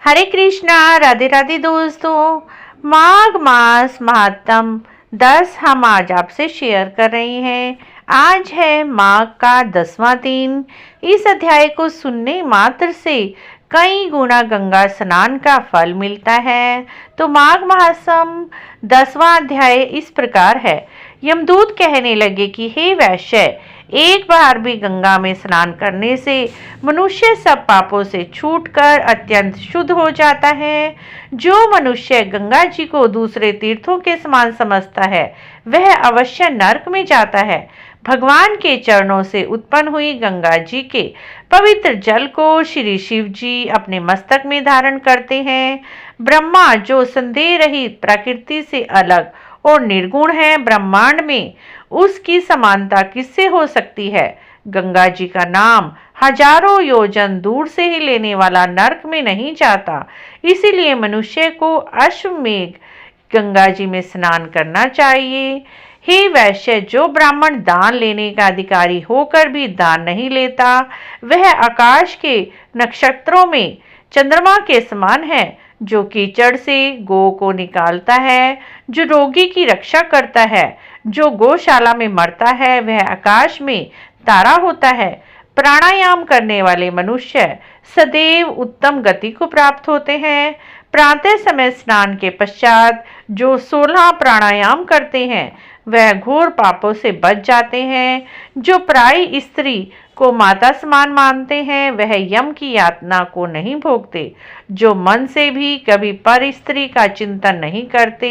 हरे कृष्णा। राधे राधे दोस्तों। माघ मास महात्म 10 हम आज आपसे शेयर कर रहे हैं। आज है माघ का 10वां दिन। इस अध्याय को सुनने मात्र से कई गुना गंगा स्नान का फल मिलता है। तो माघ महासम 10वां अध्याय इस प्रकार है। यमदूत कहने लगे कि हे वैश्य, एक बार भी गंगा में स्नान करने से मनुष्य सब पापों से छूटकर अत्यंत शुद्ध हो जाता है। जो मनुष्य गंगा जी को दूसरे तीर्थों के समान समझता है वह अवश्य नरक में जाता है। भगवान के चरणों से उत्पन्न हुई गंगा जी के पवित्र जल को श्री शिव जी अपने मस्तक में धारण करते हैं। ब्रह्मा जो संदेह रहित प्रकृति से अलग और निर्गुण है, ब्रह्मांड में उसकी समानता किससे हो सकती है। गंगा जी का नाम हजारों योजन दूर से ही लेने वाला नरक में नहीं जाता। इसीलिए मनुष्य को अश्वमेघ गंगा जी में स्नान करना चाहिए। हे वैश्य, जो ब्राह्मण दान लेने का अधिकारी होकर भी दान नहीं लेता वह आकाश के नक्षत्रों में चंद्रमा के समान है। जो कीचड़ से गौ को निकालता है, जो रोगी की रक्षा करता है, जो गौशाला में मरता है वह आकाश में तारा होता है। प्राणायाम करने वाले मनुष्य सदैव उत्तम गति को प्राप्त होते हैं। प्रातः समय स्नान के पश्चात जो 16 प्राणायाम करते हैं वह घोर पापों से बच जाते हैं। जो पराई स्त्री को माता समान मानते हैं वह यम की यातना को नहीं भोगते। जो मन से भी कभी पर स्त्री का चिंतन नहीं करते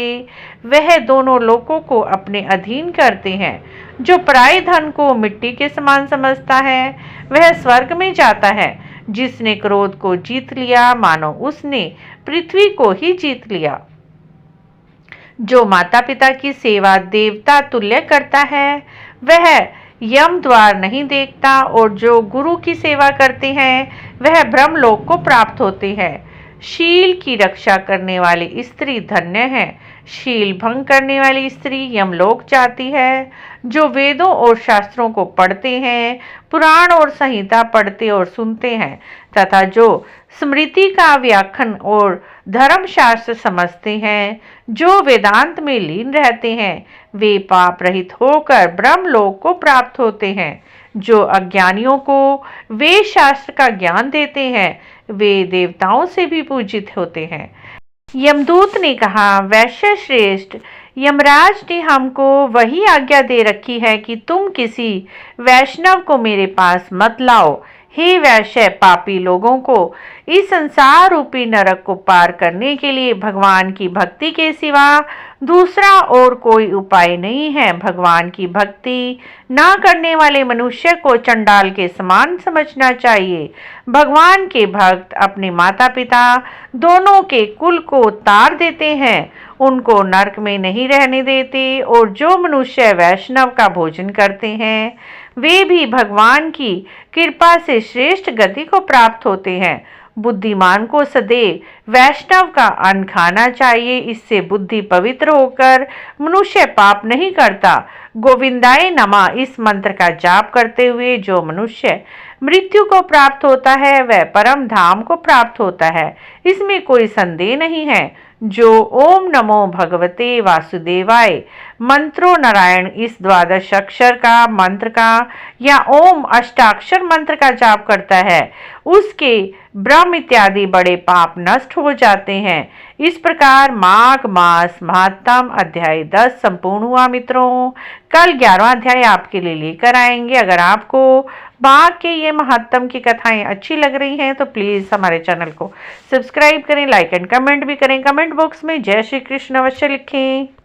वह दोनों लोकों को अपने अधीन करते हैं। जो पराये धन को मिट्टी के समान समझता है वह स्वर्ग में जाता है। जिसने क्रोध को जीत लिया मानो उसने पृथ्वी को ही जीत लिया। जो माता पिता की सेवा देवता तुल्य करता है वह यम द्वार नहीं देखता, और जो गुरु की सेवा करते हैं वह ब्रह्मलोक को प्राप्त होते हैं। शील की रक्षा करने वाली स्त्री धन्य है। शील भंग करने वाली स्त्री यमलोक जाती है। जो वेदों और शास्त्रों को पढ़ते हैं, पुराण और संहिता पढ़ते और सुनते हैं तथा जो स्मृति का व्याख्यान और धर्मशास्त्र समझते हैं, जो वेदांत में लीन रहते हैं वे पाप रहित होकर ब्रह्मलोक को प्राप्त होते हैं। जो अज्ञानियों को वेद शास्त्र का ज्ञान देते हैं वे देवताओं से भी पूजित होते हैं। यमदूत ने कहा, वैश्य श्रेष्ठ, यमराज ने हमको वही आज्ञा दे रखी है कि तुम किसी वैष्णव को मेरे पास मत लाओ। हे वैश्य, पापी लोगों को इस संसार रूपी नरक को पार करने के लिए भगवान की भक्ति के सिवा दूसरा और कोई उपाय नहीं है। भगवान की भक्ति ना करने वाले मनुष्य को चंडाल के समान समझना चाहिए। भगवान के भक्त अपने माता पिता दोनों के कुल को तार देते हैं, उनको नरक में नहीं रहने देते। और जो मनुष्य वैष्णव का भोजन करते हैं वे भी भगवान की कृपा से श्रेष्ठ गति को प्राप्त होते हैं। बुद्धिमान को सदैव वैष्णव का अन्न खाना चाहिए। इससे बुद्धि पवित्र होकर मनुष्य पाप नहीं करता। गोविंदाय नमः इस मंत्र का जाप करते हुए जो मनुष्य मृत्यु को प्राप्त होता है वह परम धाम को प्राप्त होता है, इसमें कोई संदेह नहीं है। जो ओम नमो भगवते वासुदेवाय मंत्रो नारायण इस 12 अक्षर का मंत्र का या ओम अष्टाक्षर मंत्र का जाप करता है उसके ब्रह्म इत्यादि बड़े पाप नष्ट हो जाते हैं। इस प्रकार माघ मास महात्म अध्याय 10 संपूर्ण हुआ। मित्रों, कल 11वां अध्याय आपके लिए लेकर आएंगे। अगर आपको माघ के ये महात्म की कथाएं अच्छी लग रही हैं तो प्लीज़ हमारे चैनल को सब्सक्राइब करें, लाइक एंड कमेंट भी करें। कमेंट बॉक्स में जय श्री कृष्ण अवश्य लिखें।